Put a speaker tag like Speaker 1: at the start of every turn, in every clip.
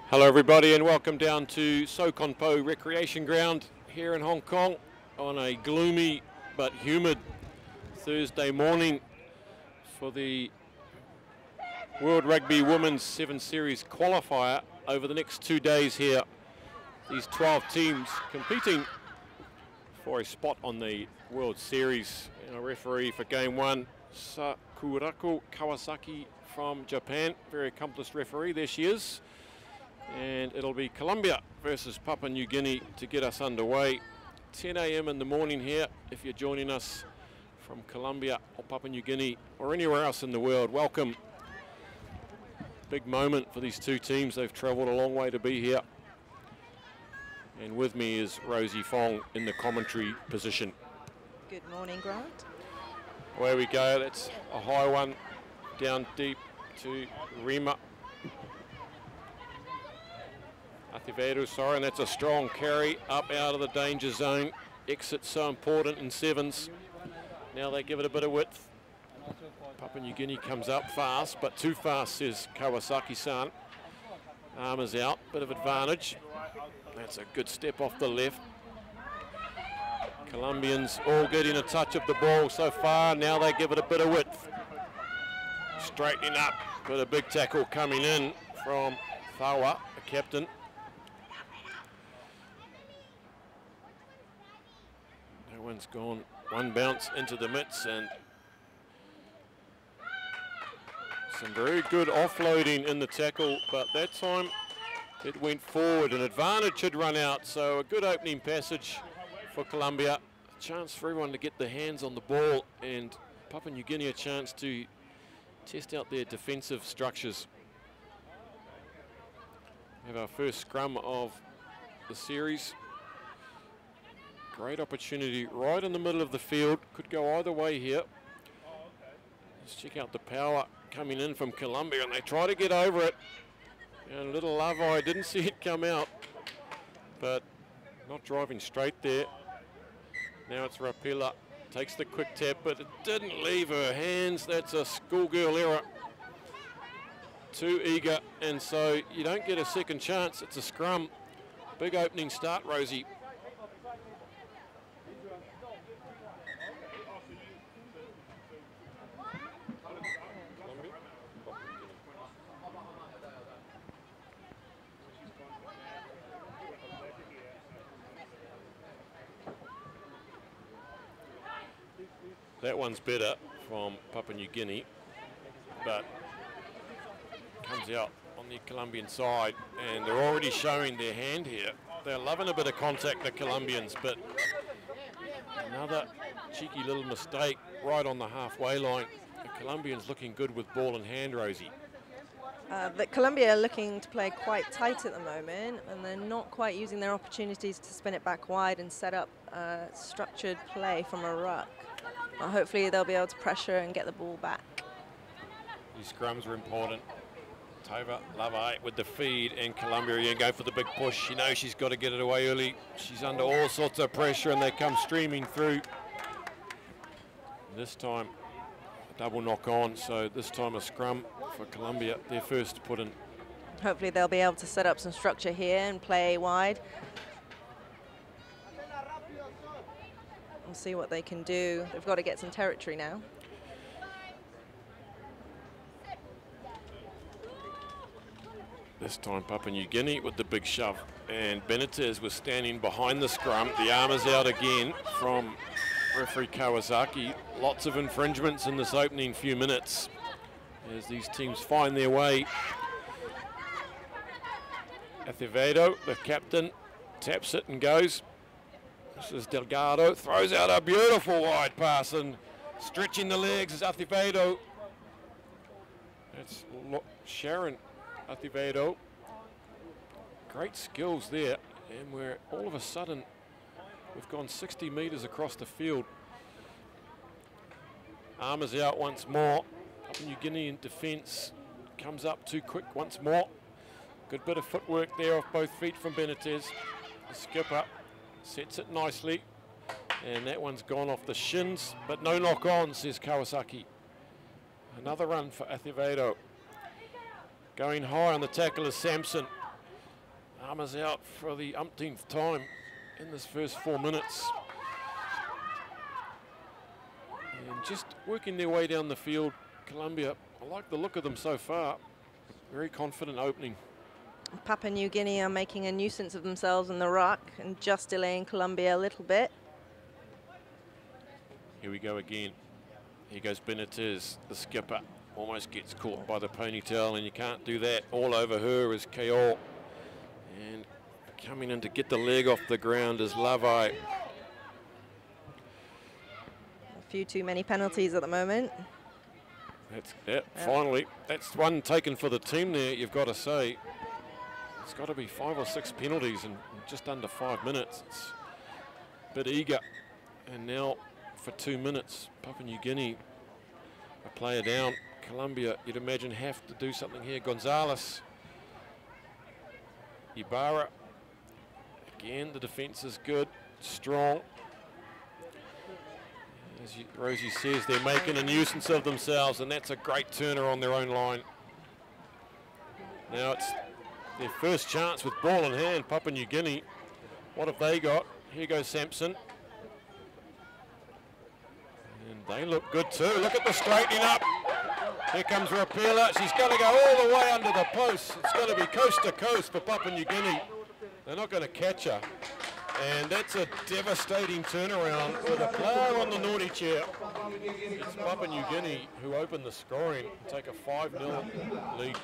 Speaker 1: Hello everybody and welcome down to Sokonpo Recreation Ground here in Hong Kong on a gloomy but humid Thursday morning for the World Rugby Women's 7 Series qualifier over the next 2 days here. These 12 teams competing for a spot on the World Series. Our referee for game 1, Sakurako Kawasaki from Japan, very accomplished referee, there she is. And it'll be Colombia versus Papua New Guinea to get us underway. 10 a.m. in the morning here. If you're joining us from Colombia or Papua New Guinea or anywhere else in the world, welcome. Big moment for these two teams. They've travelled a long way to be here. And with me is Rosie Fong in the commentary position.
Speaker 2: Good morning, Grant.
Speaker 1: Away we go. That's a high one down deep to Rima. Acevedo, sorry, and that's a strong carry up out of the danger zone. Exit so important in sevens. Now they give it a bit of width. Papua New Guinea comes up fast, but too fast, says Kawasaki-san. Arm is out, bit of advantage. That's a good step off the left. Colombians all getting a touch of the ball so far. Now they give it a bit of width. Straightening up, but a big tackle coming in from Thawa, the captain. That one's gone. One bounce into the mitts and some very good offloading in the tackle, but that time it went forward. An advantage had run out, so a good opening passage for Colombia. A chance for everyone to get their hands on the ball, and Papua New Guinea a chance to test out their defensive structures. We have our first scrum of the series. Great opportunity right in the middle of the field. Could go either way here. Let's check out the power coming in from Colombia, and they try to get over it. And a little love, I didn't see it come out, but not driving straight there. Now it's Rapila, takes the quick tap, but it didn't leave her hands. That's a schoolgirl error. Too eager, and so you don't get a second chance. It's a scrum. Big opening start, Rosie. That one's better from Papua New Guinea, but comes out on the Colombian side, and they're already showing their hand here. They're loving a bit of contact, the Colombians, but another cheeky little mistake right on the halfway line. The Colombians looking good with ball in hand, Rosie.
Speaker 2: But Colombia are looking to play quite tight at the moment, and they're not quite using their opportunities to spin it back wide and set up structured play from a ruck. Hopefully they'll be able to pressure and get the ball back.
Speaker 1: These scrums are important. Tova Lavai with the feed, and Colombia again go for the big push. You know she's got to get it away early. She's under all sorts of pressure, and they come streaming through. This time a double knock on, so this time a scrum for Colombia, their first to put in.
Speaker 2: Hopefully they'll be able to set up some structure here and play wide. We'll see what they can do. They've got to get some territory now.
Speaker 1: This time Papua New Guinea with the big shove, and Benitez was standing behind the scrum. The arm is out again from referee Kawasaki. Lots of infringements in this opening few minutes as these teams find their way. Acevedo, the captain, taps it and goes. This is Delgado, throws out a beautiful wide pass, and stretching the legs is Acevedo. That's Sharon Acevedo. Great skills there, and we're all of a sudden, we've gone 60 metres across the field. Arm is out once more. Papua New Guinea in defence comes up too quick once more. Good bit of footwork there off both feet from Benitez. The skipper sets it nicely, and that one's gone off the shins, but no knock on, says Kawasaki. Another run for Acevedo. Going high on the tackle is Sampson. Palmer's out for the umpteenth time in this first 4 minutes. And just working their way down the field, Colombia, I like the look of them so far. Very confident opening.
Speaker 2: Papua New Guinea are making a nuisance of themselves in the ruck and just delaying Colombia a little bit.
Speaker 1: Here we go again. Here goes Benitez, the skipper. Almost gets caught by the ponytail, and you can't do that. All over her is Keol. And coming in to get the leg off the ground is Lavai.
Speaker 2: A few too many penalties at the moment.
Speaker 1: That's it. Finally, that's one taken for the team there, you've got to say. It's got to be 5 or 6 penalties in just under 5 minutes. It's a bit eager. And now for 2 minutes, Papua New Guinea, a player down. Colombia, you'd imagine, have to do something here. Gonzalez. Ibarra. Again, the defence is good, strong. As Rosie says, they're making a nuisance of themselves, and that's a great turner on their own line. Now it's their first chance with ball in hand, Papua New Guinea. What have they got? Here goes Sampson. And they look good too. Look at the straightening up. Here comes Rapila. She's going to go all the way under the post. It's going to be coast to coast for Papua New Guinea. They're not going to catch her. And that's a devastating turnaround with a player on the naughty chair. It's Papua New Guinea who opened the scoring and take a 5-0 lead.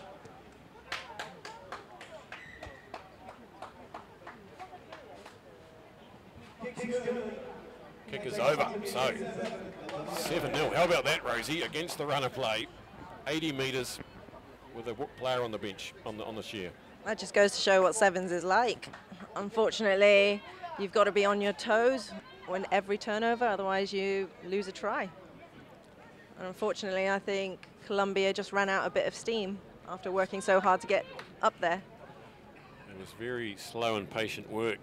Speaker 1: Kick is over, so 7-0. How about that, Rosie, against the runner play? 80 metres with a player on the bench, on the sheer.
Speaker 2: That just goes to show what sevens is like. Unfortunately, you've got to be on your toes when every turnover, otherwise you lose a try. And unfortunately, I think Colombia just ran out a bit of steam after working so hard to get up there.
Speaker 1: It was very slow and patient work.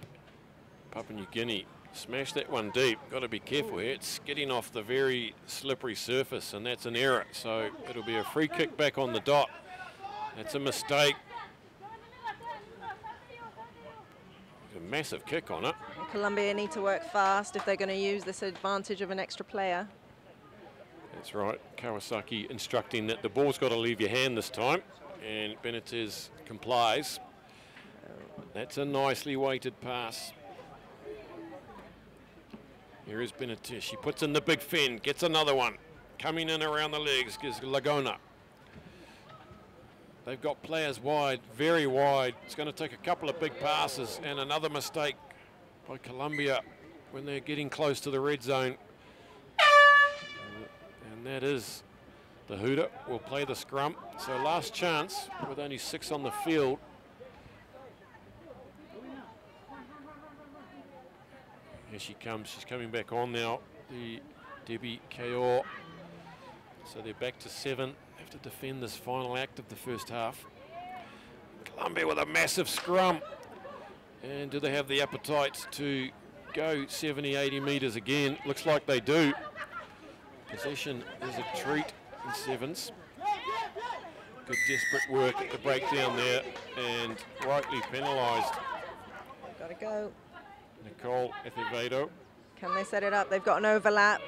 Speaker 1: Papua New Guinea smashed that one deep. Got to be careful here. It's getting off the very slippery surface, and that's an error. So it'll be a free kick back on the dot. That's a mistake. A massive kick on it.
Speaker 2: Colombia need to work fast if they're going to use this advantage of an extra player.
Speaker 1: That's right. Kawasaki instructing that the ball's got to leave your hand this time, and Benitez complies. That's a nicely weighted pass. Here is Benitez. She puts in the big fin, gets another one. Coming in around the legs is Lagona. They've got players wide, very wide. It's going to take a couple of big passes, and another mistake by Colombia when they're getting close to the red zone. And that is the hooter. Will play the scrum. So last chance with only 6 on the field. Here she comes. She's coming back on now. The Debbie Kayor. So they're back to 7. Have to defend this final act of the first half. Colombia with a massive scrum. And do they have the appetite to go 70, 80 metres again? Looks like they do. Possession is a treat in sevens. Good desperate work at the breakdown there, and rightly penalised.
Speaker 2: Gotta go.
Speaker 1: Nicole Acevedo.
Speaker 2: Can they set it up? They've got an overlap.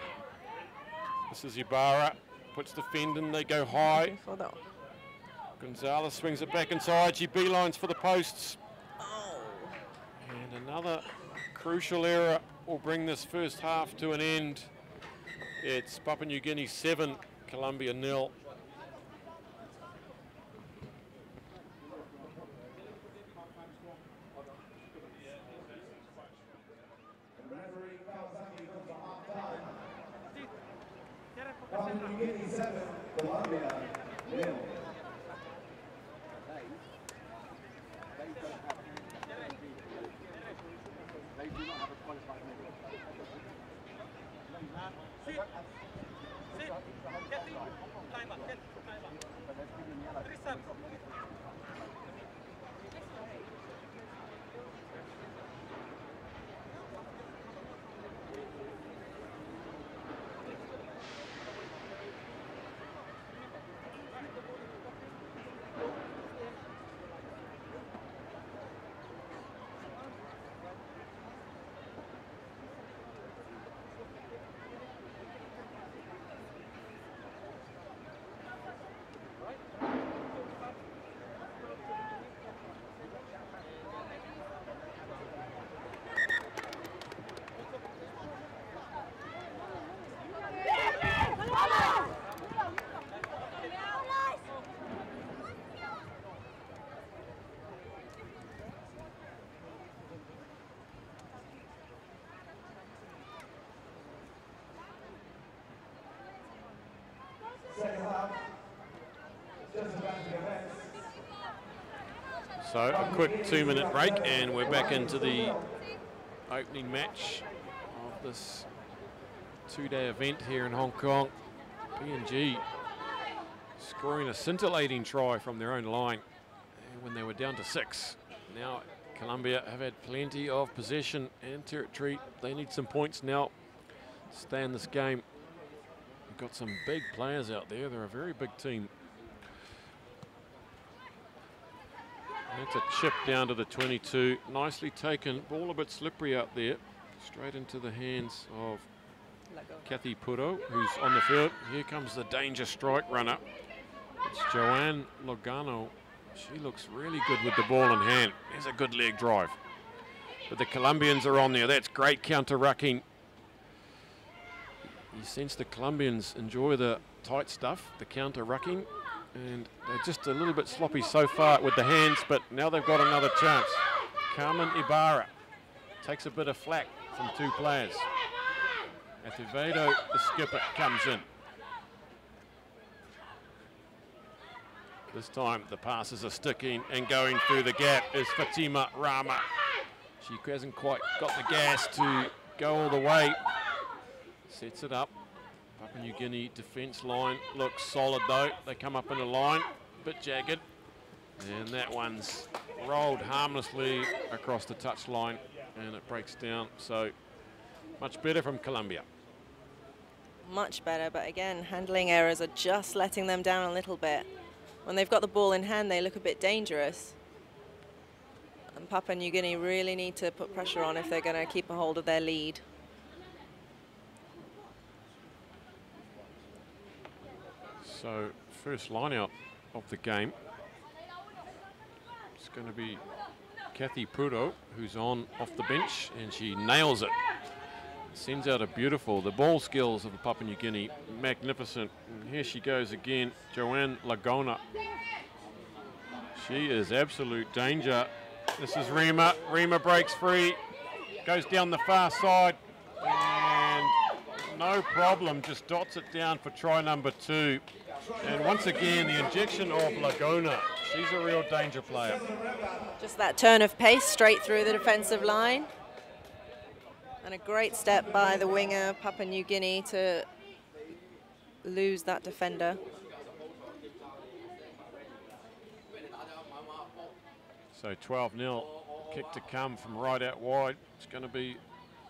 Speaker 1: This is Ibarra. Puts the fend in, they go high.
Speaker 2: That.
Speaker 1: Gonzalez swings it back inside. She beelines for the posts.
Speaker 2: Oh.
Speaker 1: And another crucial error will bring this first half to an end. It's Papua New Guinea 7, Colombia 0. So a quick 2-minute break and we're back into the opening match of this 2-day event here in Hong Kong. PNG scoring a scintillating try from their own line when they were down to 6. Now Colombia have had plenty of possession and territory. They need some points now to stay in this game. We've got some big players out there. They're a very big team. That's a chip down to the 22. Nicely taken. Ball a bit slippery out there. Straight into the hands of Kathy Puro, who's on the field. Here comes the danger strike runner. It's Joanne Logano. She looks really good with the ball in hand. There's a good leg drive. But the Colombians are on there. That's great counter-rucking. You sense the Colombians enjoy the tight stuff, the counter-rucking. And they're just a little bit sloppy so far with the hands, but now they've got another chance. Carmen Ibarra takes a bit of flack from 2 players. Acevedo, the skipper, comes in. This time the passes are sticking and going through the gap is Fatima Rama. She hasn't quite got the gas to go all the way. Sets it up. Papua New Guinea defence line looks solid though. They come up in a line, a bit jagged. And that one's rolled harmlessly across the touch line and it breaks down. So much better from Colombia.
Speaker 2: Much better, but again, handling errors are just letting them down a little bit. When they've got the ball in hand, they look a bit dangerous. And Papua New Guinea really need to put pressure on if they're going to keep a hold of their lead.
Speaker 1: So first line out of the game, it's going to be Kathy Puro, who's on off the bench, and she nails it. Sends out a beautiful, the ball skills of Papua New Guinea, magnificent. And here she goes again, Joanne Lagona. She is absolute danger. This is Rima. Rima breaks free, goes down the far side, and no problem, just dots it down for try number 2. And once again, the injection of Lagona. She's a real danger player.
Speaker 2: Just that turn of pace straight through the defensive line. And a great step by the winger, Papua New Guinea, to lose that defender.
Speaker 1: So 12-0, kick to come from right out wide. It's going to be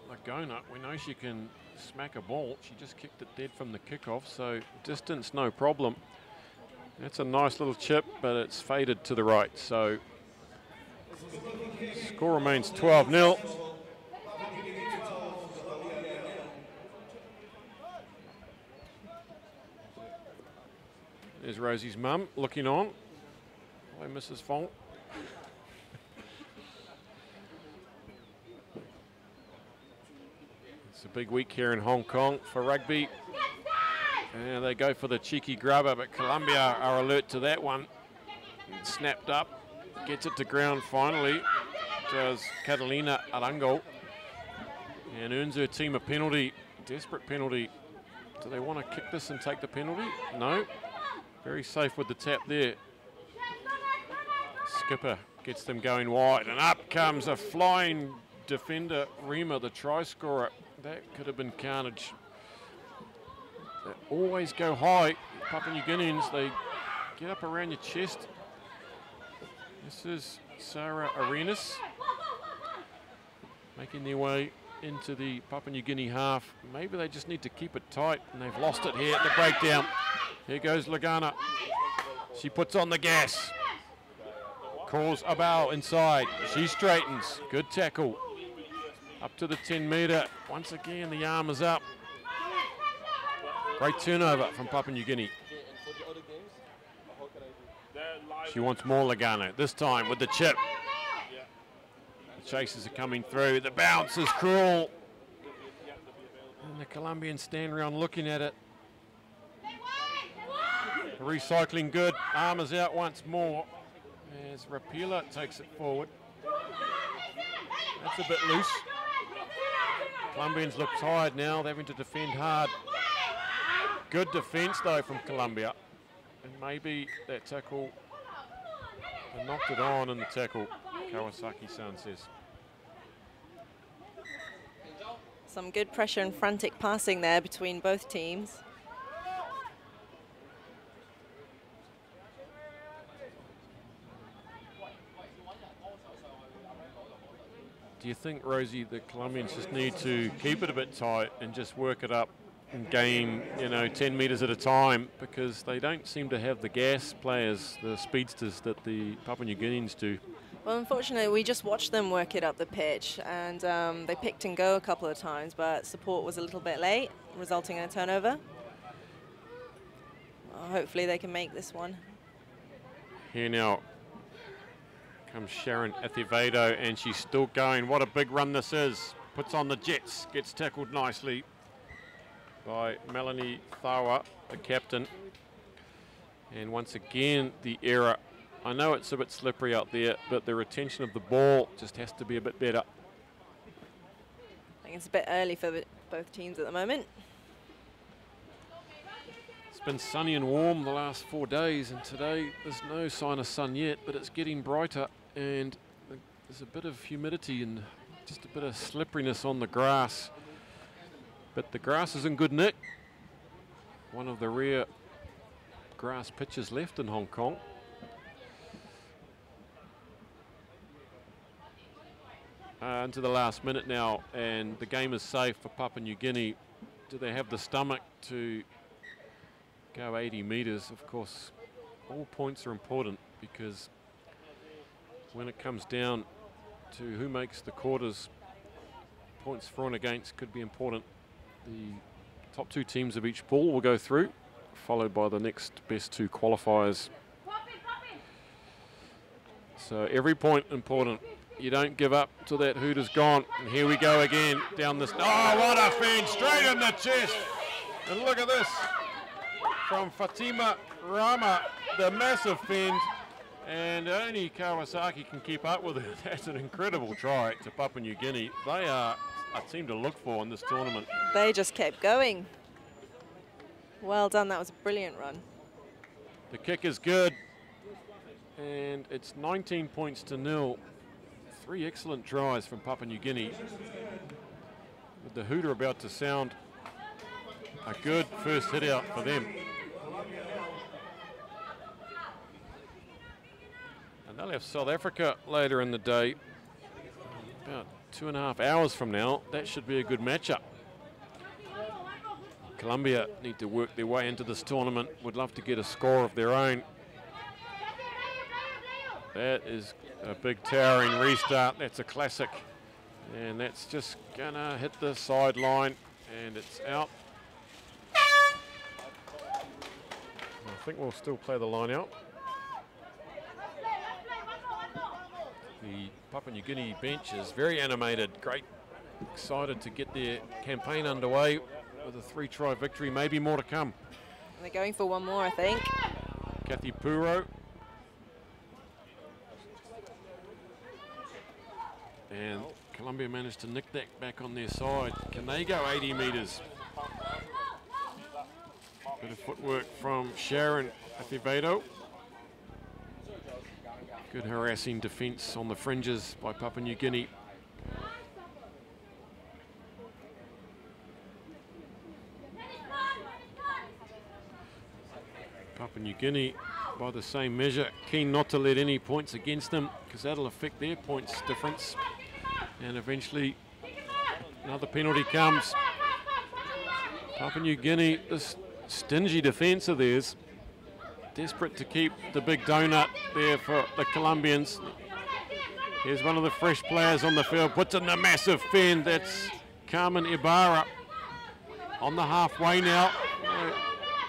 Speaker 1: Lagona. We know she can smack a ball. She just kicked it dead from the kickoff, so distance no problem. That's a nice little chip, but it's faded to the right. So score remains 12-0. There's Rosie's mum looking on. Hello, Mrs. Fong. It's a big week here in Hong Kong for rugby. And they go for the cheeky grubber, but Colombia are alert to that one. Snapped up, gets it to ground finally. Does Catalina Arango. And earns her team a penalty, desperate penalty. Do they want to kick this and take the penalty? No. Very safe with the tap there. Skipper gets them going wide, and up comes a flying defender, Rima, the try scorer. That could have been carnage. They always go high. Papua New Guineans, they get up around your chest. This is Sarah Arenas making their way into the Papua New Guinea half. Maybe they just need to keep it tight, and they've lost it here at the breakdown. Here goes Lagana. She puts on the gas. Calls a bow inside. She straightens. Good tackle. Up to the 10-metre. Once again, the arm is up. Great turnover from Papua New Guinea. She wants more Lagana. This time with the chip. The chasers are coming through. The bounce is cruel. And the Colombians stand around looking at it. Recycling good. Arm is out once more. As Rapila takes it forward. That's a bit loose. Colombians look tired now. They're having to defend hard. Good defence though from Colombia. And maybe that tackle They knocked it on in the tackle, Kawasaki-san says.
Speaker 2: Some good pressure and frantic passing there between both teams.
Speaker 1: Do you think, Rosie, the Colombians just need to keep it a bit tight and just work it up and gain, 10 metres at a time, because they don't seem to have the gas players, the speedsters that the Papua New Guineans do?
Speaker 2: Well, unfortunately, we just watched them work it up the pitch, and they picked and go a couple of times, but support was a little bit late, resulting in a turnover. Hopefully they can make this one.
Speaker 1: Here now comes Sharon Athevedo, and she's still going. What a big run this is. Puts on the jets, gets tackled nicely by Melanie Thawa, the captain. And once again, the error. I know it's a bit slippery out there, but the retention of the ball just has to be a bit better.
Speaker 2: I think it's a bit early for both teams at the moment.
Speaker 1: It's been sunny and warm the last 4 days, and today there's no sign of sun yet, but it's getting brighter, and there's a bit of humidity and just a bit of slipperiness on the grass. But the grass is in good nick. One of the rare grass pitches left in Hong Kong. Into the last minute now, and the game is safe for Papua New Guinea. Do they have the stomach to go 80 metres? Of course, all points are important, because when it comes down to who makes the quarters, points for and against could be important. The top 2 teams of each pool will go through, followed by the next best 2 qualifiers. So every point important. You don't give up till that hoot is gone. And here we go again down this. Oh, what a fend, straight in the chest. And look at this from Fatima Rama, the massive fend. And only Kawasaki can keep up with it. That's an incredible try to Papua New Guinea. They are a team to look for in this tournament.
Speaker 2: They just kept going. Well done, that was a brilliant run.
Speaker 1: The kick is good. And it's 19 points to 0. 3 excellent tries from Papua New Guinea. With the hooter about to sound, a good first hit out for them. And they'll have South Africa later in the day, about 2.5 hours from now. That should be a good matchup. Colombia need to work their way into this tournament. Would love to get a score of their own. That is a big towering restart. That's a classic. And that's just gonna hit the sideline, and it's out. I think we'll still play the line out. The Papua New Guinea bench is very animated, great, excited to get their campaign underway with a 3-try victory, maybe more to come.
Speaker 2: They're going for one more, I think.
Speaker 1: Kathy Puro. And Colombia managed to nick that back on their side. Can they go 80 metres? Bit of footwork from Sharon Athevedo. Good harassing defence on the fringes by Papua New Guinea. Papua New Guinea, by the same measure, keen not to let any points against them, because that'll affect their points difference. And eventually another penalty comes. Papua New Guinea, this stingy defence of theirs, desperate to keep the big donut there for the Colombians. Here's one of the fresh players on the field, puts in the massive fend. That's Carmen Ibarra on the halfway now,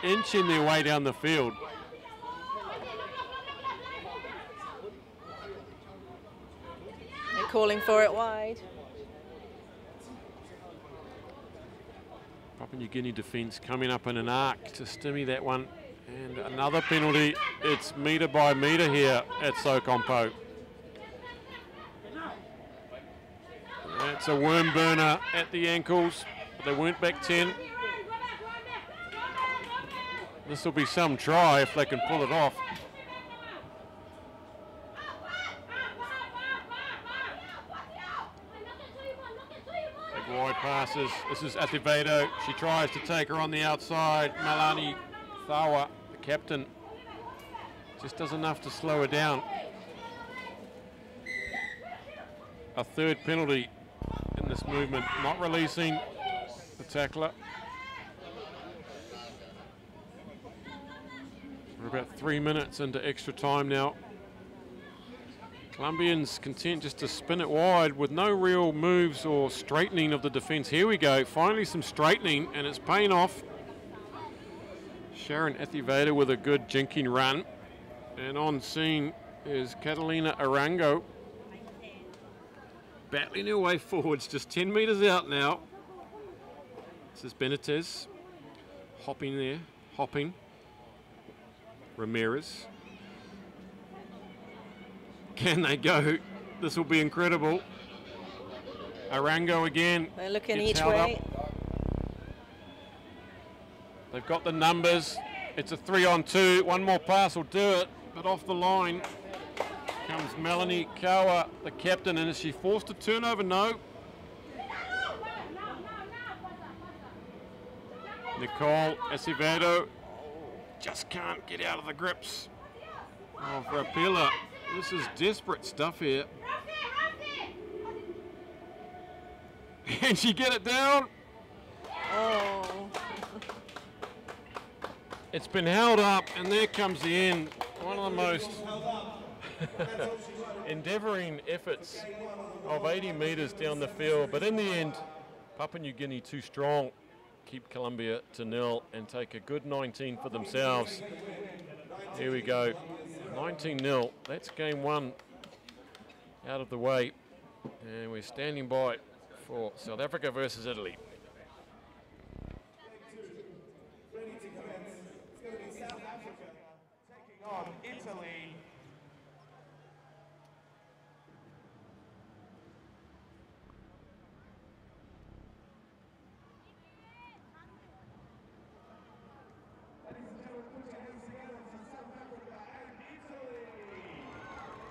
Speaker 1: inching their way down the field.
Speaker 2: They're calling for it wide.
Speaker 1: Papua New Guinea defence coming up in an arc to stymie that one. And another penalty. It's metre by metre here at Sokompo. That's a worm burner at the ankles. They weren't back 10. This will be some try if they can pull it off. Wide passes. This is Acevedo. She tries to take her on the outside. Malani Thawa, the captain, just does enough to slow her down. A third penalty in this movement, not releasing the tackler. We're about 3 minutes into extra time now. Colombians content just to spin it wide with no real moves or straightening of the defence. Here we go, finally some straightening, and it's paying off. Sharon Acevedo with a good jinking run. And on scene is Catalina Arango. Battling her way forwards, just 10 metres out now. This is Benitez. Hopping there, hopping. Ramirez. Can they go? This will be incredible. Arango again.
Speaker 2: They're looking each way.
Speaker 1: They've got the numbers. It's a 3-on-2. One more pass will do it, but off the line comes Melanie Kawa, the captain, and is she forced to turnover? No. Nicole Acevedo just can't get out of the grips of Rapila. This is desperate stuff here. Can she get it down?
Speaker 2: Oh.
Speaker 1: It's been held up, and there comes the end. One of the most endeavouring efforts of 80 metres down the field. But in the end, Papua New Guinea too strong. Keep Colombia to 0 and take a good 19 for themselves. Here we go. 19-0, that's game 1 out of the way, and we're standing by for South Africa versus Italy.
Speaker 3: Ready to commence. It's going to be South Africa taking on Italy.